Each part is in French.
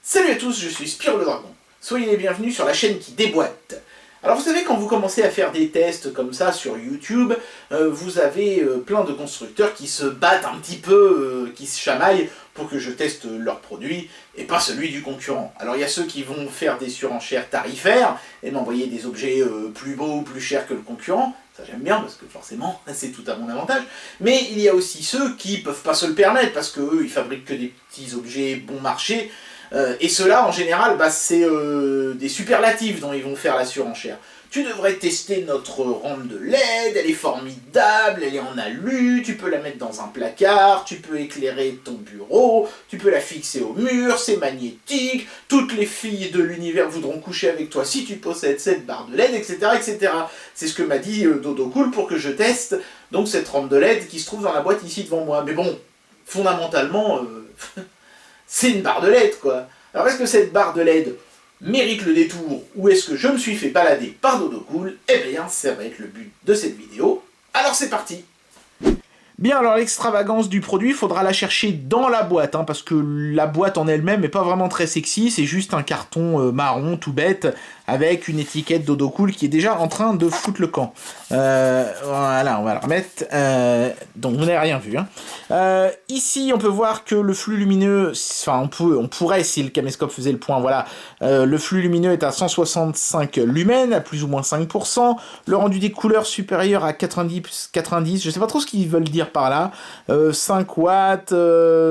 Salut à tous, je suis Spyro le Dragon. Soyez les bienvenus sur la chaîne qui déboîte. Alors vous savez, quand vous commencez à faire des tests comme ça sur YouTube, vous avez plein de constructeurs qui se battent un petit peu, qui se chamaillent pour que je teste leur produit et pas celui du concurrent. Alors il y a ceux qui vont faire des surenchères tarifaires et m'envoyer des objets plus beaux, plus chers que le concurrent. Ça j'aime bien parce que forcément c'est tout à mon avantage. Mais il y a aussi ceux qui peuvent pas se le permettre parce qu'eux ils fabriquent que des petits objets bon marché. Et ceux-là, en général, c'est des superlatifs dont ils vont faire la surenchère. Tu devrais tester notre rampe de LED, elle est formidable, elle est en alu, tu peux la mettre dans un placard, tu peux éclairer ton bureau, tu peux la fixer au mur, c'est magnétique, toutes les filles de l'univers voudront coucher avec toi si tu possèdes cette barre de LED, etc. etc. C'est ce que m'a dit Dodo Cool pour que je teste donc cette rampe de LED qui se trouve dans la boîte ici devant moi. Mais bon, fondamentalement... c'est une barre de LED, quoi. Alors, est-ce que cette barre de LED mérite le détour, ou est-ce que je me suis fait balader par Dodo Cool? Eh bien, ça va être le but de cette vidéo. Alors, c'est parti! Bien, alors l'extravagance du produit, il faudra la chercher dans la boîte, parce que la boîte en elle-même n'est pas vraiment très sexy, c'est juste un carton marron tout bête, avec une étiquette Dodo Cool qui est déjà en train de foutre le camp. Voilà, on va la remettre. Donc vous n'avez rien vu. Ici, on peut voir que le flux lumineux, enfin on pourrait, si le caméscope faisait le point, voilà, le flux lumineux est à 165 lumens, à plus ou moins 5%. Le rendu des couleurs supérieur à 90, je sais pas trop ce qu'ils veulent dire par là. 5 watts,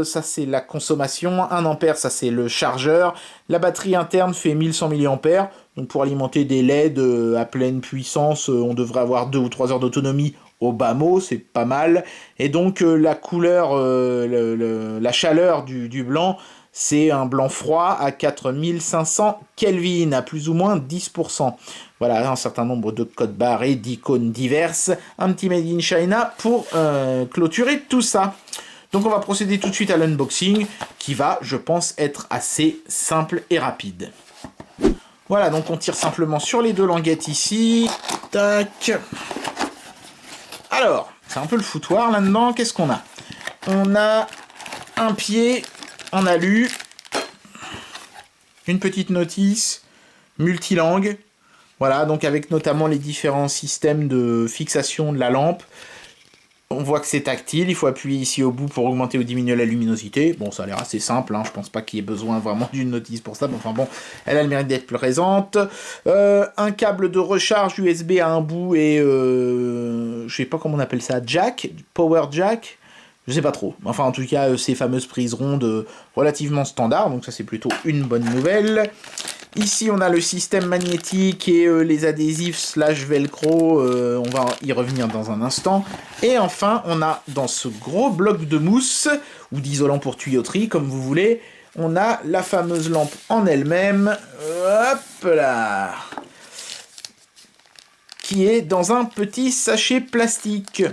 ça c'est la consommation. 1 ampère, ça c'est le chargeur. La batterie interne fait 1100 mAh. Donc pour alimenter des LED à pleine puissance, on devrait avoir 2 ou 3 heures d'autonomie au bas mot, c'est pas mal. Et donc la couleur, la chaleur du blanc, c'est un blanc froid à 4500 Kelvin, à plus ou moins 10%. Voilà, un certain nombre de codes barres et d'icônes diverses. Un petit Made in China pour clôturer tout ça. Donc on va procéder tout de suite à l'unboxing, qui va, je pense, être assez simple et rapide. Voilà, donc on tire simplement sur les deux languettes ici. Tac. Alors, c'est un peu le foutoir là-dedans. Qu'est-ce qu'on a? On a un pied en alu, une petite notice, multilangue. Voilà, donc avec notamment les différents systèmes de fixation de la lampe. On voit que c'est tactile, il faut appuyer ici au bout pour augmenter ou diminuer la luminosité. Bon, ça a l'air assez simple, je pense pas qu'il y ait besoin vraiment d'une notice pour ça, mais enfin bon, elle a le mérite d'être présente. Un câble de recharge USB à un bout et, je sais pas comment on appelle ça, jack, power jack, je sais pas trop. Enfin, en tout cas, ces fameuses prises rondes relativement standard, donc ça c'est plutôt une bonne nouvelle. Ici, on a le système magnétique et les adhésifs slash velcro, on va y revenir dans un instant. Et enfin, on a dans ce gros bloc de mousse, ou d'isolant pour tuyauterie, comme vous voulez, on a la fameuse lampe en elle-même, hop là, qui est dans un petit sachet plastique.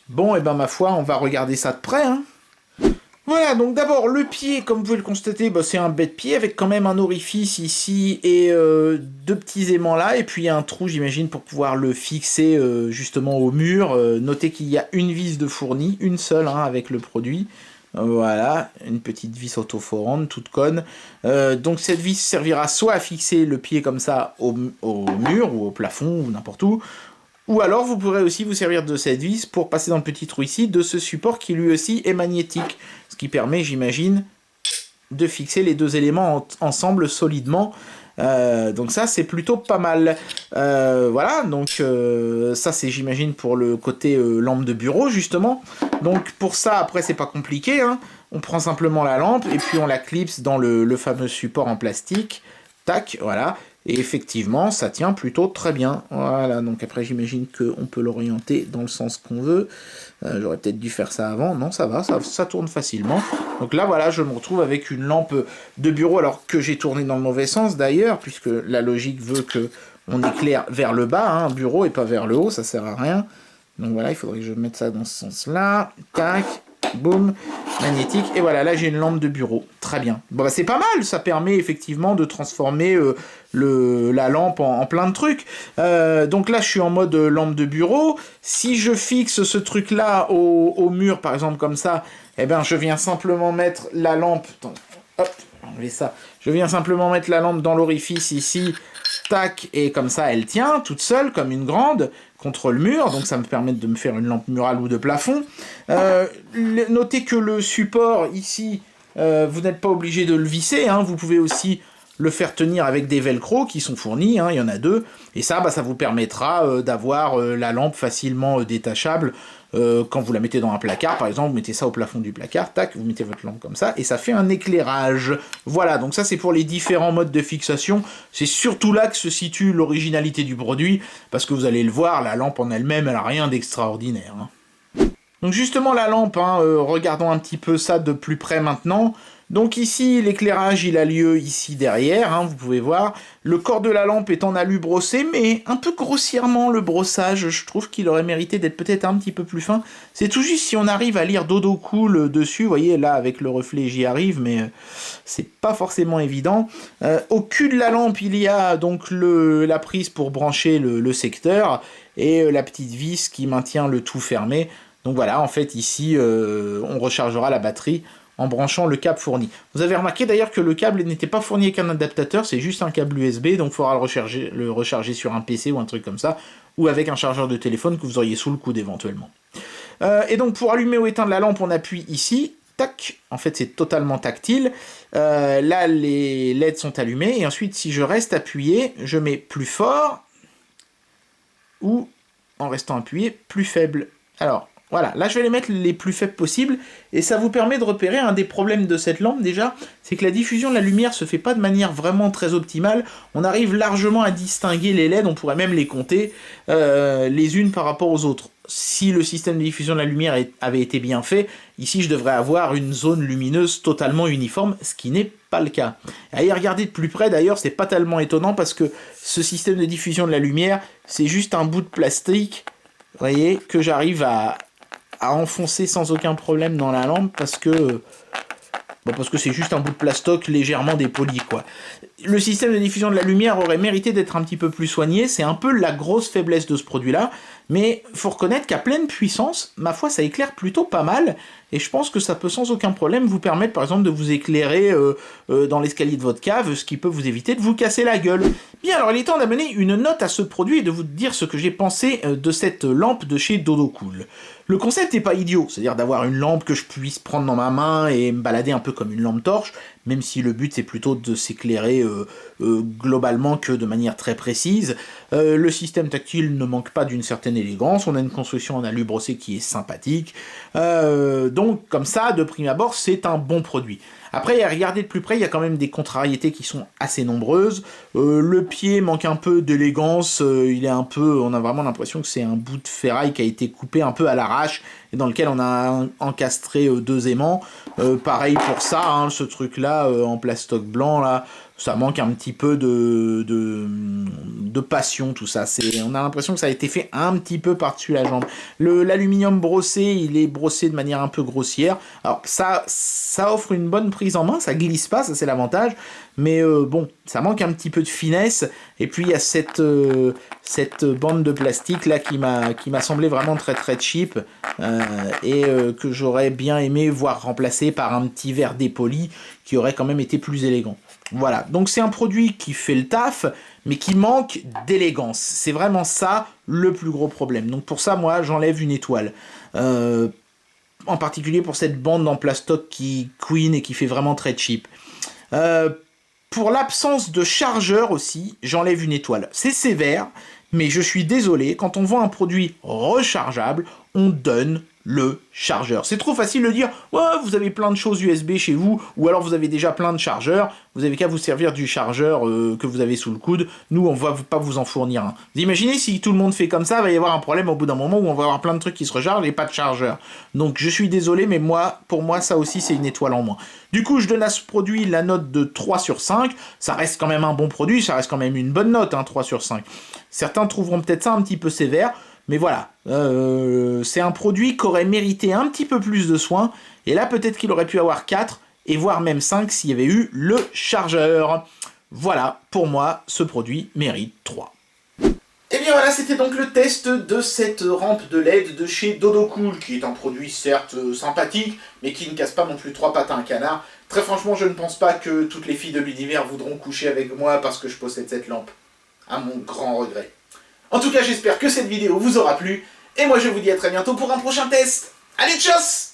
Bon, et ben ma foi, on va regarder ça de près, Voilà, donc d'abord, le pied, comme vous pouvez le constater, c'est un bête pied avec quand même un orifice ici et deux petits aimants là, et puis un trou, j'imagine, pour pouvoir le fixer justement au mur. Notez qu'il y a une vis de fournie, une seule avec le produit. Voilà, une petite vis autoforante, toute conne. Donc cette vis servira soit à fixer le pied comme ça au mur ou au plafond ou n'importe où, ou alors vous pourrez aussi vous servir de cette vis pour passer dans le petit trou ici de ce support qui lui aussi est magnétique. Ce qui permet, j'imagine, de fixer les deux éléments ensemble solidement. Donc ça, c'est plutôt pas mal. Voilà, donc ça, c'est, j'imagine, pour le côté lampe de bureau, justement. Donc pour ça, après, c'est pas compliqué. On prend simplement la lampe et puis on la clipse dans le fameux support en plastique. Tac, voilà. Et effectivement, ça tient plutôt très bien. Voilà, donc après, j'imagine qu'on peut l'orienter dans le sens qu'on veut. J'aurais peut-être dû faire ça avant. Non, ça va, ça tourne facilement. Donc là, voilà, je me retrouve avec une lampe de bureau, alors que j'ai tourné dans le mauvais sens d'ailleurs, puisque la logique veut qu'on éclaire vers le bas, un bureau, et pas vers le haut, ça sert à rien. Donc voilà, il faudrait que je mette ça dans ce sens-là. Tac. Boum, magnétique, et voilà, là j'ai une lampe de bureau, très bien. Bon, c'est pas mal, ça permet effectivement de transformer la lampe en plein de trucs. Donc là je suis en mode lampe de bureau. Si je fixe ce truc là au mur par exemple comme ça, eh ben je viens simplement mettre la lampe, hop, enlever ça. Je viens simplement mettre la lampe dans l'orifice ici, tac, et comme ça elle tient toute seule comme une grande contre le mur, donc ça me permet de me faire une lampe murale ou de plafond. Notez que le support ici, vous n'êtes pas obligé de le visser, hein, vous pouvez aussi le faire tenir avec des velcro qui sont fournis, hein, il y en a 2, et ça, ça vous permettra d'avoir la lampe facilement détachable. Quand vous la mettez dans un placard, par exemple, vous mettez ça au plafond du placard, tac, vous mettez votre lampe comme ça, et ça fait un éclairage. Voilà, donc ça c'est pour les différents modes de fixation. C'est surtout là que se situe l'originalité du produit, parce que vous allez le voir, la lampe en elle-même, elle n'a rien d'extraordinaire. Hein. Donc justement la lampe, hein, regardons un petit peu ça de plus près maintenant. Donc ici, l'éclairage, il a lieu ici derrière, hein, vous pouvez voir. Le corps de la lampe est en alu brossé, mais un peu grossièrement le brossage, je trouve qu'il aurait mérité d'être peut-être un petit peu plus fin. C'est tout juste si on arrive à lire Dodo Cool dessus, vous voyez, là avec le reflet j'y arrive, mais c'est pas forcément évident. Au cul de la lampe, il y a donc la prise pour brancher le secteur, et la petite vis qui maintient le tout fermé. Donc voilà, en fait ici, on rechargera la batterie en branchant le câble fourni. Vous avez remarqué d'ailleurs que le câble n'était pas fourni avec un adaptateur, c'est juste un câble USB, donc il faudra le recharger sur un PC ou un truc comme ça, ou avec un chargeur de téléphone que vous auriez sous le coude éventuellement. Et donc pour allumer ou éteindre la lampe, on appuie ici, tac, en fait c'est totalement tactile, là les LED sont allumés, et ensuite si je reste appuyé, je mets plus fort, ou en restant appuyé, plus faible. Alors, voilà, là je vais les mettre les plus faibles possibles, et ça vous permet de repérer un des problèmes de cette lampe déjà, c'est que la diffusion de la lumière se fait pas de manière vraiment très optimale, on arrive largement à distinguer les LED, on pourrait même les compter les unes par rapport aux autres. Si le système de diffusion de la lumière avait été bien fait, ici je devrais avoir une zone lumineuse totalement uniforme, ce qui n'est pas le cas. À y regarder de plus près d'ailleurs, c'est pas tellement étonnant parce que ce système de diffusion de la lumière, c'est juste un bout de plastique, vous voyez, que j'arrive à enfoncer sans aucun problème dans la lampe parce que c'est juste un bout de plastoc légèrement dépoli, quoi. Le système de diffusion de la lumière aurait mérité d'être un petit peu plus soigné, c'est un peu la grosse faiblesse de ce produit-là, mais faut reconnaître qu'à pleine puissance, ma foi, ça éclaire plutôt pas mal, et je pense que ça peut sans aucun problème vous permettre, par exemple, de vous éclairer dans l'escalier de votre cave, ce qui peut vous éviter de vous casser la gueule. Bien, alors il est temps d'amener une note à ce produit et de vous dire ce que j'ai pensé de cette lampe de chez Dodo Cool. Le concept n'est pas idiot, c'est-à-dire d'avoir une lampe que je puisse prendre dans ma main et me balader un peu comme une lampe torche, même si le but c'est plutôt de s'éclairer globalement que de manière très précise. Le système tactile ne manque pas d'une certaine élégance, on a une construction en alu brossé qui est sympathique, donc comme ça, de prime abord, c'est un bon produit. Après, à regarder de plus près, il y a quand même des contrariétés qui sont assez nombreuses. Le pied manque un peu d'élégance, il est un peu, on a vraiment l'impression que c'est un bout de ferraille qui a été coupé un peu à l'arrache, et dans lequel on a encastré 2 aimants. Pareil pour ça, hein, ce truc-là, en plastoc blanc, là, ça manque un petit peu de passion, tout ça. On a l'impression que ça a été fait un petit peu par-dessus la jambe. L'aluminium brossé, il est brossé de manière un peu grossière. Alors ça offre une bonne prise en main, ça glisse pas, ça c'est l'avantage. Mais bon, ça manque un petit peu de finesse. Et puis il y a cette bande de plastique là qui m'a semblé vraiment très très cheap. Que j'aurais bien aimé voir remplacé par un petit verre dépoli qui aurait quand même été plus élégant. Voilà, donc c'est un produit qui fait le taf, mais qui manque d'élégance. C'est vraiment ça le plus gros problème. Donc pour ça, moi, j'enlève une étoile. En particulier pour cette bande en plastoc qui queen et qui fait vraiment très cheap. Pour l'absence de chargeur aussi, j'enlève une étoile. C'est sévère, mais je suis désolé, quand on vend un produit rechargeable, on donne le chargeur. C'est trop facile de dire « Ouais, vous avez plein de choses USB chez vous, ou alors vous avez déjà plein de chargeurs, vous avez qu'à vous servir du chargeur que vous avez sous le coude, nous on va pas vous en fournir un. » Vous imaginez si tout le monde fait comme ça, il va y avoir un problème au bout d'un moment où on va avoir plein de trucs qui se rechargent et pas de chargeur. Donc je suis désolé, mais pour moi ça aussi c'est une étoile en moins. Du coup je donne à ce produit la note de 3 sur 5, ça reste quand même un bon produit, ça reste quand même une bonne note, hein, 3 sur 5. Certains trouveront peut-être ça un petit peu sévère, mais voilà, c'est un produit qui aurait mérité un petit peu plus de soin, et là peut-être qu'il aurait pu avoir 4, et voire même 5 s'il y avait eu le chargeur. Voilà, pour moi, ce produit mérite 3. Et bien voilà, c'était donc le test de cette rampe de LED de chez Dodocool, qui est un produit certes sympathique, mais qui ne casse pas non plus trois pattes à un canard. Très franchement, je ne pense pas que toutes les filles de l'univers voudront coucher avec moi parce que je possède cette lampe. À mon grand regret. En tout cas, j'espère que cette vidéo vous aura plu, et moi je vous dis à très bientôt pour un prochain test. Allez, tchuss!